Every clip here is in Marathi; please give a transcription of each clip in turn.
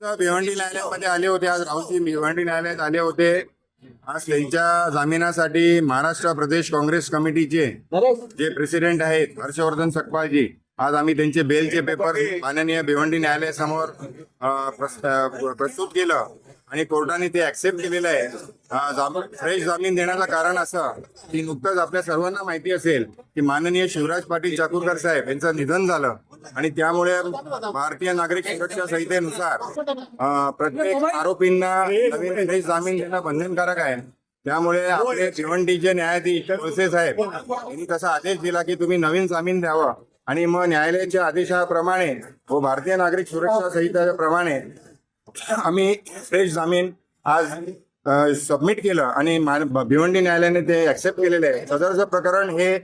भिवंडी न्यायालयामध्ये आले होते. आज राहुलजी भिवंडी न्यायालयात आले होते. आज त्यांच्या जामिनासाठी महाराष्ट्र प्रदेश काँग्रेस कमिटीचे जे प्रेसिडेंट आहेत हर्षवर्धन सकपाळजी, आज आम्ही त्यांचे बेलचे पेपर माननीय भिवंडी न्यायालयासमोर प्रस्तुत केलं आणि कोर्टाने ते ऍक्सेप्ट केलेलं आहे. फ्रेश जामीन देण्याचं कारण असं की नुकतंच आपल्या सर्वांना माहिती असेल की माननीय शिवराज पाटील चाकूरकर साहेब यांचं निधन झालं आणि त्यामुळे भारतीय नागरिक सुरक्षा संहितेनुसार प्रत्येक आरोपींना नवीन फ्रेश जामीन देणं बंधनकारक आहे. त्यामुळे आपले भिवंडीचे न्यायाधीश वळसे साहेब यांनी तसा आदेश दिला की तुम्ही नवीन जामीन द्यावं आणि मग न्यायालयाच्या आदेशाप्रमाणे व भारतीय नागरिक सुरक्षा संहितेप्रमाणे आम्ही फ्रेश जामीन आज सबमिट केलं आणि भिवंडी न्यायालयाने ते ऍक्सेप्ट केलेले आहे. सदरचं प्रकरण हे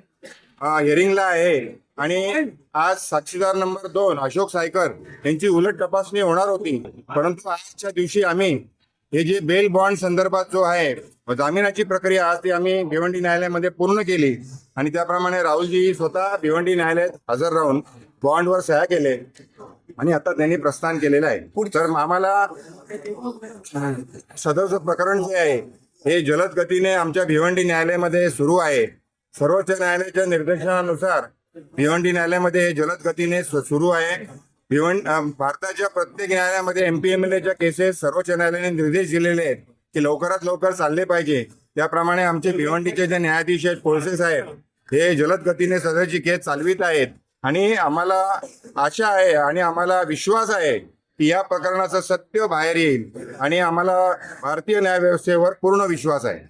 हिअरिंगला आहे आणि आज साक्षीदार नंबर 2 अशोक सायकर यांची उलट तपासणी होणार होती, परंतु आजच्या दिवशी आम्ही हे जे बेल बॉन्ड संदर्भात जो आहे जामिनाची प्रक्रिया आज ती आम्ही भिवंडी न्यायालयामध्ये पूर्ण केली आणि त्याप्रमाणे राहुलजी स्वतः भिवंडी न्यायालयात हजर राहून बॉन्डवर सह्या केले आणि आता त्यांनी प्रस्थान केलेलं आहे. तर आम्हाला सदरचं प्रकरण जे आहे हे जलद गतीने आमच्या भिवंडी न्यायालयामध्ये सुरू आहे. सर्वोच्च न्यायालयाच्या निर्देशानुसार भिवंडी न्यायालयामध्ये हे जलद गतीने सुरू आहे. भारताच्या प्रत्येक न्यायालयामध्ये MPMLAच्या केसेस सर्वोच्च न्यायालयाने निर्देश दिलेले आहेत की लवकरात लवकर चालले पाहिजे. त्याप्रमाणे आमचे भिवंडीचे जे न्यायाधीश आहेत कोळसे साहेब हे जलद गतीने सदरची केस चालवित आहेत आणि आम्हाला आशा आहे आणि आम्हाला विश्वास आहे की या प्रकरणाचं सत्य बाहेर येईल आणि आम्हाला भारतीय न्यायव्यवस्थेवर पूर्ण विश्वास आहे.